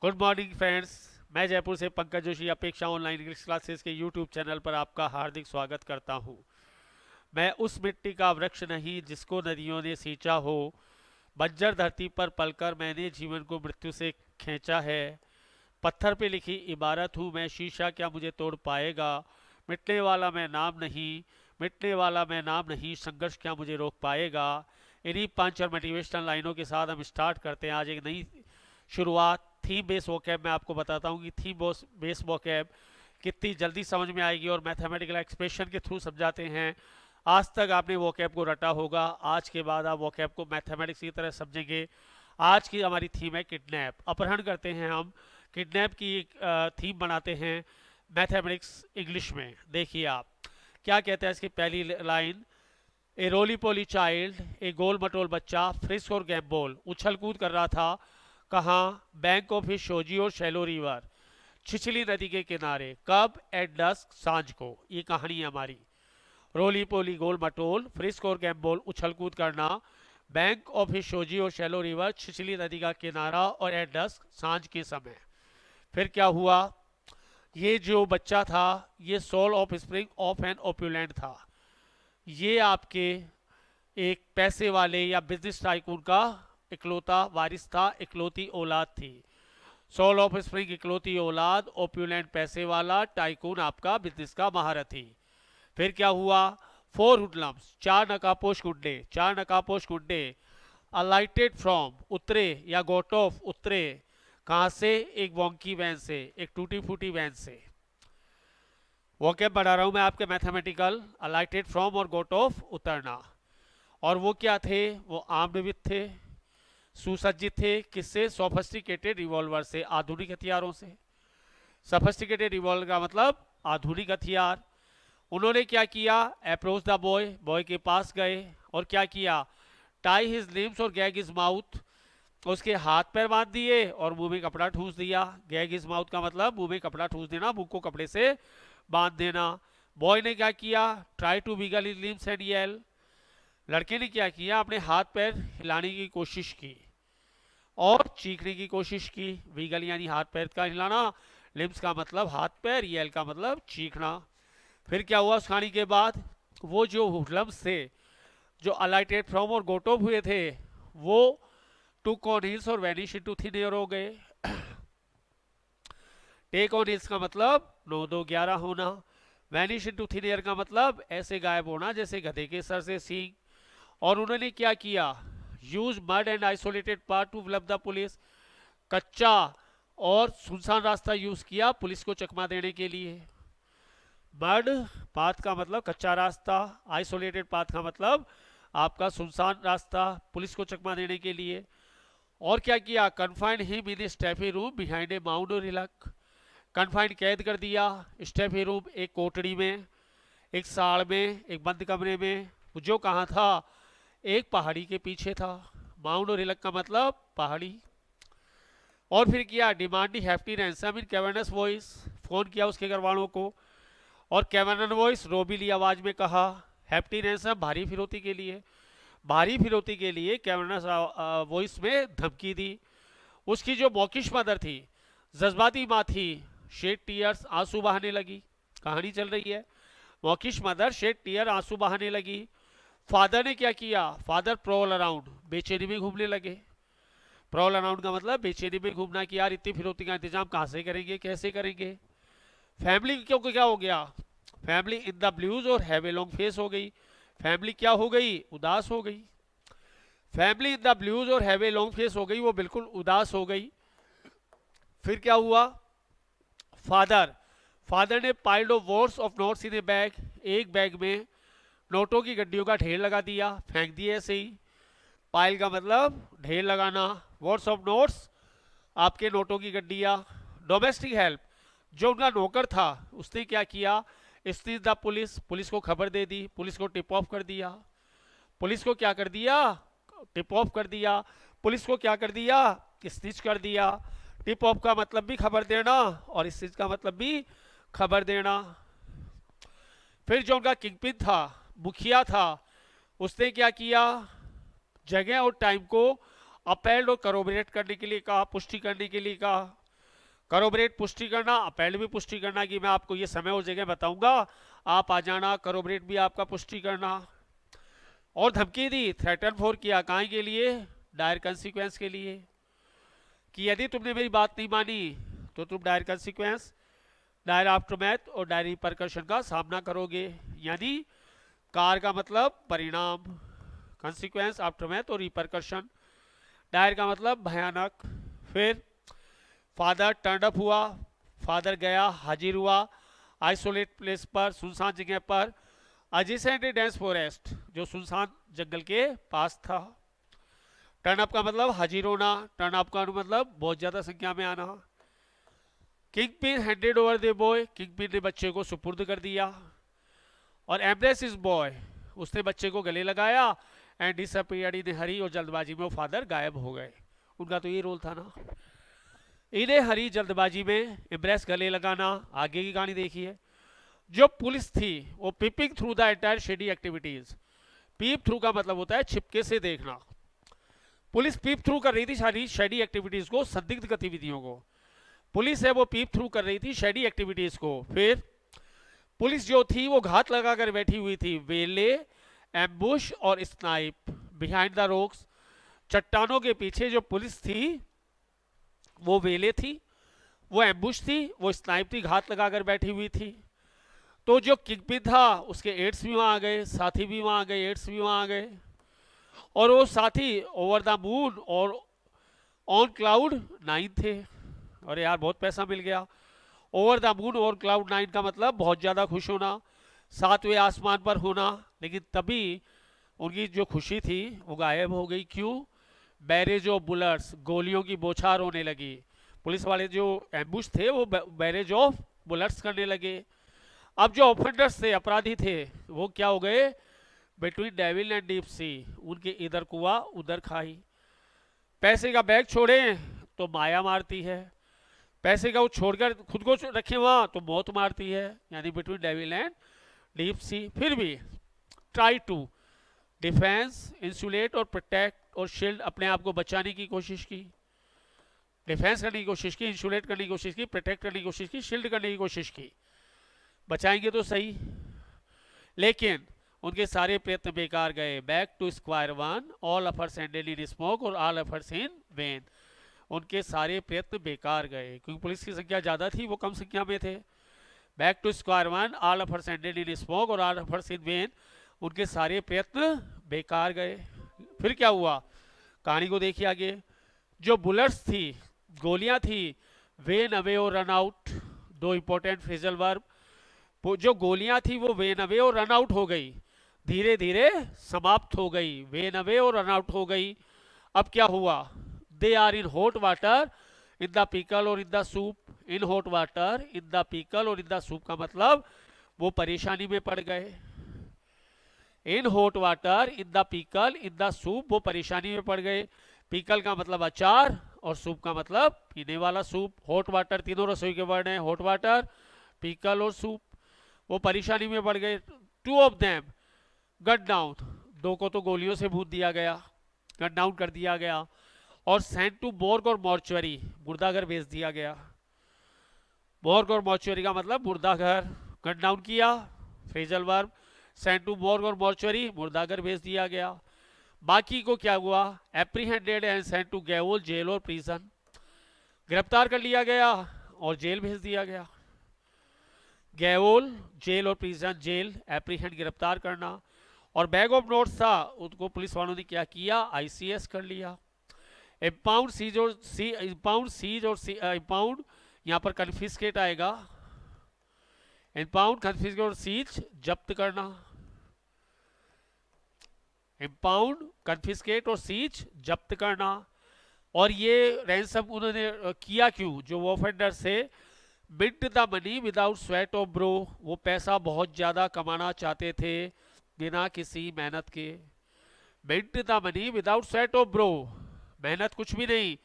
Good morning friends. मैं जयपुर से पंकज जोशी अपेक्षा ऑनलाइन इंग्लिश क्लासेस के यूट्यूब चैनल पर आपका हार्दिक स्वागत करता हूं। मैं उस मिट्टी का वृक्ष नहीं जिसको नदियों ने सींचा हो, बंजर धरती पर पलकर मैंने जीवन को मृत्यु से खींचा है। पत्थर पे लिखी इबारत हूँ मैं, शीशा क्या मुझे तोड़ पाएगा। मिटने वाला मैं नाम नहीं, मिटने वाला मैं नाम नहीं, संघर्ष क्या मुझे रोक पाएगा। इन्हीं 5 और मोटिवेशनल लाइनों के साथ हम स्टार्ट करते हैं आज एक नई शुरुआत। थीम बेस वोकैब मैं आपको बताता हूँ कि थीम बेस वोकैब कितनी जल्दी समझ में आएगी और मैथमेटिकल एक्सप्रेशन के थ्रू समझाते हैं। आज तक आपने वोकैब को रटा होगा, आज के बाद आप वोकैब को मैथमेटिक्स की तरह समझेंगे। आज की हमारी थीम है किडनैप, अपहरण करते हैं हम। किडनैप की एक थीम बनाते हैं मैथमेटिक्स इंग्लिश में। देखिए आप क्या कहते हैं इसकी पहली लाइन। ए रोली पोली चाइल्ड, ए गोल मटोल बच्चा, फ्रिस्क और गैम्बोल उछल कूद कर रहा था। कहाँ? बैंक ऑफ हिशोजी और शैलो रिवर, छिछली नदी के किनारे। कब? एट डस्क, सांझ को। ये कहानी है हमारी। रोली पोली गोल मटोल, फ्रिस्क और गैम्बोल उछल कूद करना, बैंक ऑफ हिशोजी और शैलो रिवर, छिछली नदी का किनारा, और एट डस्क, सांझ के समय। फिर क्या हुआ? ये जो बच्चा था ये sole offspring of an opulent था। ये आपके एक पैसे वाले या बिजनेस टाइकून का इकलौता वारिस था, इकलौती औलाद थी। सोल ऑफ स्प्रिंग इकलौती औलाद, ओप्यूलेंट पैसे वाला, टाइकून आपका बिजनेस का महारथी। फिर क्या हुआ? 4 हुडलम्स, 4 नकापोश गुंडे, 4 नकापोश गुंडे। अलाइटेड फ्रॉम, उतरे या गोट ऑफ, उतरे। कहां से? एक वॉन्की वैन से, एक टूटी फूटी वैन से। वोकैब बढ़ा रहा हूं मैं आपके मैथमेटिकल। अलाइटेड फ्रॉम और गोट ऑफ, उतरना। और वो क्या थे? वो आर्म्ड विथ थे, सुसज्जित थे। किससे? सोफिस्टिकेटेड रिवॉल्वर से, आधुनिक हथियारों से। सोफिस्टिकेटेड रिवॉल्वर का मतलब आधुनिक हथियार। उन्होंने क्या किया? अप्रोच द बॉय, बॉय के पास गए और क्या किया? टाई हिज लिम्स और गैग हिज माउथ, उसके हाथ पैर बांध दिए और मुंह में कपड़ा ठूस दिया। गैग हिज माउथ का मतलब मुंह में कपड़ा ठूस देना, मुंह को कपड़े से बांध देना। बॉय ने क्या किया? Try to wiggle his limbs and yell, लड़के ने क्या किया? अपने हाथ पैर हिलाने की कोशिश की और चीखने की कोशिश की। वीगल यानी हाथ पैर का हिलाना, लिम्स का मतलब हाथ पैर, येल का मतलब चीखना। फिर क्या हुआ उस कहानी के बाद? वो जो हुडलम्स थे, जो अलाइटेड फ्रॉम और गोटोप हुए थे, वो टुक ऑन हिल्स और वैनिश इनटू थिन एयर हो गए। टेक ऑन हिल्स का मतलब 9 2 11 होना। वैनिश इनटू थिन एयर का मतलब ऐसे गायब होना जैसे गधे के सर से सींग। और उन्होंने क्या किया? Use mud and isolated part two flub the police, कच्चा और सुनसान रास्ता यूज किया पुलिस को चकमा देने के लिए। मड पाथ का मतलब कच्चा रास्ता, आइसोलेटेड पाथ का मतलब आपका सुनसान रास्ता, पुलिस को चकमा देने के लिए। और क्या किया? Confined him in Steffi room behind a mound और रिलक, कन्फाइंड कैद कर दिया स्टेफी रूम, एक कोठड़ी में, एक साड़ में, एक बंद कमरे में। जो कहाँ था? एक पहाड़ी के पीछे था। माउंट और हिलक का मतलब पहाड़ी। और फिर किया डिमांडी हैफ्टी रैंसम इन कैवर्नस वॉइस, फोन किया उसके घर वालों को और कैवर्नस वॉइस रोबीली आवाज में कहा हैफ्टी रैंसम भारी फिरौती के लिए, भारी फिरौती के लिए कैवर्नस वॉइस में धमकी दी। उसकी जो मौकिश मदर थी, जज्बाती माँ थी, शेड टीयर्स, आंसू बहाने लगी। कहानी चल रही है। मौकिश मदर शेड टीयर, आंसू बहाने लगी। फादर ने क्या किया? फादर प्रोल अराउंड, बेचैनी में घूमने लगे। प्रोल अराउंड का मतलब बेचैनी में घूमना कि यार इतनी फिरौती का इंतजाम कहां से करेंगे, कैसे करेंगे। फैमिली क्यों क्या हो गया? फैमिली इन द ब्लूज और हैव ए लॉन्ग फेस हो गई। फैमिली क्या हो गई? उदास हो गई। फैमिली इन द ब्लूज और हैव ए लॉन्ग फेस हो गई, वो बिल्कुल उदास हो गई। फिर क्या हुआ? फादर फादर ने piled of wards of notes in A bag, एक बैग में नोटों की गड्डियों का ढेर लगा दिया, फेंक दिए ऐसे ही। पाइल का मतलब ढेर लगाना, वर्ड्स ऑफ नोट्स आपके नोटों की गड्डियां। डोमेस्टिक हेल्प, जो उनका नौकर था, उसने क्या किया? स्नीज द पुलिस, पुलिस को खबर दे दी, पुलिस को टिप ऑफ कर दिया। पुलिस को क्या कर दिया? टिप ऑफ कर दिया। पुलिस को क्या कर दिया? स्निच कर दिया। टिप ऑफ का मतलब भी खबर देना और स्निच का मतलब भी खबर देना। फिर जो उनका किंगपिन था, मुखिया था, उसने क्या किया? जगह और टाइम को अपेल्ड और करोबरेट करने के लिए कहा, पुष्टि करने के लिए कहा। करोबरेट पुष्टि करना, अपेंड भी पुष्टि करना कि मैं आपको ये समय और जगह बताऊंगा, आप आ जाना। करोबरेट भी आपका पुष्टि करना। और धमकी दी, थ्रेटन फॉर किया, काहे के लिए? डायर कंसिक्वेंस के लिए, कि यदि तुमने मेरी बात नहीं मानी तो तुम डायर कंसिक्वेंस, डायर आफ्टरमैथ और डायर रिपरकशन का सामना करोगे। यानी कार का मतलब परिणाम, कंसिक्वेंस, आफ्टरमैथ और रिपरकशन। डायर का मतलब भयानक। फिर फादर टर्न अप हुआ, फादर गया, हाजिर हुआ आइसोलेट प्लेस पर, सुनसान जगह पर, एडजेसेंट डेंस फॉरेस्ट, जो सुनसान जंगल के पास था। टर्न अप का मतलब हाजिर होना, टर्न अप का मतलब बहुत ज्यादा संख्या में आना। King pin handed over the boy, king pin ने बच्चे को सुपुर्द कर दिया। और एम्ब्रेस इज बॉय, उसने बच्चे को गले लगाया। एंड डिसअपीयर्ड इन हरी, और जल्दबाजी में वो फादर गायब हो गए। उनका तो ये रोल था ना, इन्हें हरी जल्दबाजी में एम्ब्रेस, गले लगाना। आगे की कहानी देखिए। जो पुलिस थी वो peeping through the entire shady activities, peep through का मतलब होता है छिपके से देखना। पुलिस पीप थ्रू कर रही थी सारी शेडी एक्टिविटीज को, संदिग्ध गतिविधियों को। पुलिस है वो पीप थ्रू कर रही थी शेडी एक्टिविटीज को। फिर पुलिस जो थी वो घात लगाकर बैठी हुई थी, वेले, एम्बुश और स्नाइप बिहाइंड द रॉक्स। चट्टानों के पीछे जो पुलिस थी वो वेले थी, वो एम्बुश थी, वो स्नाइप थी, घात लगाकर बैठी हुई थी। तो जो किंगपिन था उसके एड्स भी वहां आ गए, साथी भी वहां आ गए, एड्स भी वहां आ गए। और वो साथी ओवर द मून और ऑन क्लाउड 9 थे। और यार बहुत पैसा मिल गया। ओवर द मून और क्लाउड 9 का मतलब बहुत ज्यादा खुश होना, सातवें आसमान पर होना। लेकिन तभी उनकी जो खुशी थी वो गायब हो गई। क्यों? बैरेज ऑफ बुलेट्स, गोलियों की बौछार होने लगी। पुलिस वाले जो एम्बुश थे वो बैरेज ऑफ बुलेट्स करने लगे। अब जो ऑफेंडर्स थे, अपराधी थे, वो क्या हो गए? Between devil and deep sea, उनके इधर कुआ उधर खाई। पैसे का बैग छोड़े तो माया मारती है, पैसे का वो छोड़कर खुद को रखे वहां तो मौत मारती है। यानी between devil and deep sea. फिर भी ट्राई टू डिफेंस, इंसुलेट और प्रोटेक्ट और शील्ड, अपने आप को बचाने की कोशिश की। डिफेंस करने की कोशिश की, इंसुलेट करने की कोशिश की, प्रोटेक्ट करने की कोशिश की, शील्ड करने की कोशिश की। बचाएंगे तो सही, लेकिन उनके सारे प्रयत्न बेकार गए। Back to square one, all efforts ended in smoke और ऑल एफर्ट्स इन वेन। उनके सारे प्रयत्न बेकार गए क्योंकि पुलिस की संख्या ज्यादा थी, वो कम संख्या में थे। Back to square one, all efforts ended in smoke और ऑल एफर्ट्स इन वेन। उनके सारे प्रयत्न बेकार गए। फिर क्या हुआ? कहानी को देखिए आगे। जो बुलेट्स थी, गोलियां थी, वेन अवे और रन आउट, दो इंपॉर्टेंट फ्रेजल वर्ब। जो गोलियां थी वो वेन अवे और रन आउट हो गई, धीरे धीरे समाप्त हो गई। वेन अवे और रन आउट हो गई। अब क्या हुआ? They are in hot water in the pickle और in the soup. In hot water, in the pickle और इन द सूप का मतलब वो परेशानी में पड़ गए। इन hot water, in the pickle, in the soup, वो परेशानी में पड़ गए। पिकल का मतलब अचार और सूप का मतलब पीने वाला सूप। हॉट वाटर तीनों रसोई के वर्ड हैं, हॉट वाटर, पिकल और सूप। वो परेशानी में पड़ गए। Two of them gunned down, दो को तो गोलियों से भून दिया गया, गट डाउन कर दिया गया। और सेंट टू मोर्ग और मॉर्चुअरी, मुर्दाघर भेज दिया गया। मोर्ग और मॉर्चुअरी का मतलब मुर्दाघर, गट डाउन किया, phrasal verb. Sent to morgue और मॉर्चुअरी, मुर्दाघर भेज दिया गया। बाकी को क्या हुआ? Apprehended and sent to gaol, jail और प्रिजन, गिरफ्तार कर लिया गया और जेल भेज दिया गया। गैवोल जेल और प्रिजन, जेल, एप्रीहेंड गिरफ्तार करना। और बैग ऑफ नोट्स था, उसको पुलिस वालों ने क्या किया? आईसीएस कर लिया। इम्पाउंड, सीज और इम्पाउंड, सीज और इम्पाउंड, यहां पर कन्फिस्केट आएगा। इम्पाउंड, कन्फिस्केट और सीज, जब्त करना। इम्पाउंड, कन्फिस्केट और सीज, जब्त करना। और ये रैंसम उन्होंने किया क्यों? जो वो ऑफेंडर से mint the money without sweat of brow, वो पैसा बहुत ज्यादा कमाना चाहते थे बिना किसी मेहनत के। Mint the money without sweat of brow, मेहनत कुछ भी नहीं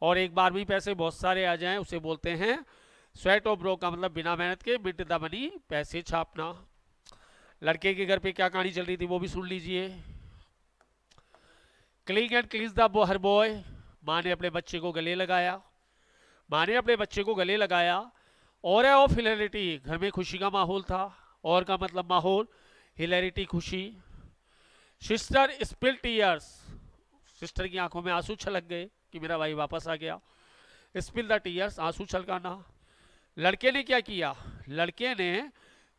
और एक बार में पैसे बहुत सारे आ जाएं, उसे बोलते हैं स्वेट ऑफ ब्रो का मतलब बिना मेहनत के, मिंट द मनी, पैसे छापना। लड़के के घर पे क्या कहानी चल रही थी वो भी सुन लीजिए। Cling and क्लींस the her boy, माँ ने अपने बच्चे को गले लगाया। माँ ने अपने बच्चे को गले लगाया। और ऑफ हिलैरिटी, घर में खुशी का माहौल था। और का मतलब माहौल, हिलैरिटी खुशी। सिस्टर स्पिल टीयर्स, सिस्टर की आंखों में आंसू छलक गए कि मेरा भाई वापस आ गया। स्पिल द टीयर्स, आंसू छलकाना। लड़के ने क्या किया, लड़के ने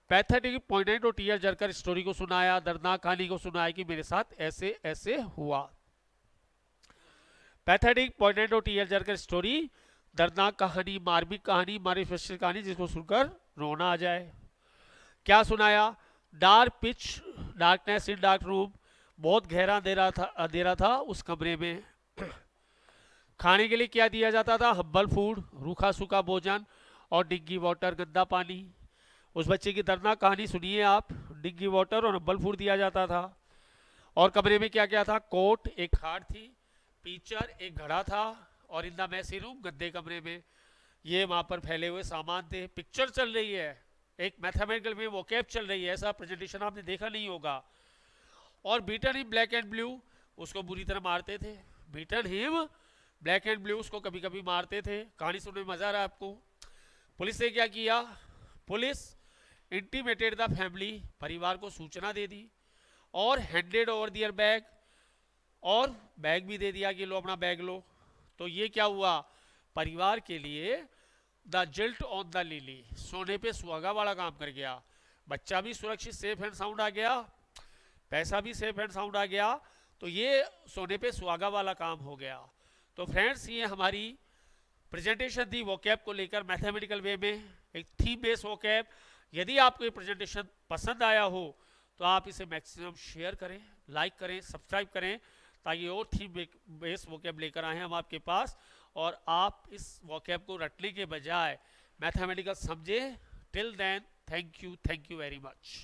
पैथेटिक पॉइंट और टीयर जरकर स्टोरी को सुनाया, दर्दनाक कहानी को सुनाया कि मेरे साथ ऐसे ऐसे हुआ। पैथेटिक पॉइंट और टीयर जरकर स्टोरी, दर्दनाक कहानी, मार्मिक कहानी, मारी कहानी जिसको सुनकर रोना आ जाए। क्या सुनाया, dark pitch darkness in dark room, बहुत गहरा अंधेरा था उस कमरे में। खाने के लिए क्या दिया जाता था, हम्बल फूड, रूखा सूखा भोजन और डिग्गी वाटर, गंदा पानी। उस बच्चे की दर्दनाक कहानी सुनिए आप, डिग्गी वाटर और हम्बल फूड दिया जाता था। और कमरे में क्या क्या था, कोट, एक खाट थी, पीचर, एक घड़ा था, और इन द मैसी रूम, गंदे कमरे में ये वहां पर फैले हुए सामान थे। पिक्चर चल रही है, एक मैथमेटिकल में वोकैब चल रही है, ऐसा प्रेजेंटेशन आपने देखा नहीं होगा। और beaten him black and blue, उसको बुरी तरह मारते थे। Beaten him black and blue, उसको कभी कभी मारते थे। कहानी सुनने में मजा आ रहा है आपको। पुलिस ने क्या किया, पुलिस इंटीमेटेड द फैमिली, परिवार को सूचना दे दी। और हैंडेड ओवर दियर बैग, और बैग भी दे दिया कि लो अपना बैग लो। तो ये क्या हुआ, परिवार के लिए द जिल्ट ऑन द लिली, सोने पे सुहागा वाला काम कर गया। बच्चा भी सुरक्षित सेफ एंड साउंड आ गया, पैसा भी सेफ एंड साउंड आ गया। तो ये सोने पे सुहागा वाला काम हो गया। तो फ्रेंड्स, ये हमारी प्रेजेंटेशन थी वोकैब को लेकर मैथमेटिकल वे में, एक थीम बेस्ड वोकैब। यदि आपको ये प्रेजेंटेशन पसंद आया हो तो आप इसे मैक्सिमम शेयर करें, लाइक करें, सब्सक्राइब करें, ताकि और थीम बेस्ड वोकैब लेकर आए हम आपके पास, और आप इस वोकैब को रटने के बजाय मैथमेटिकल समझें। Till then, thank you very much.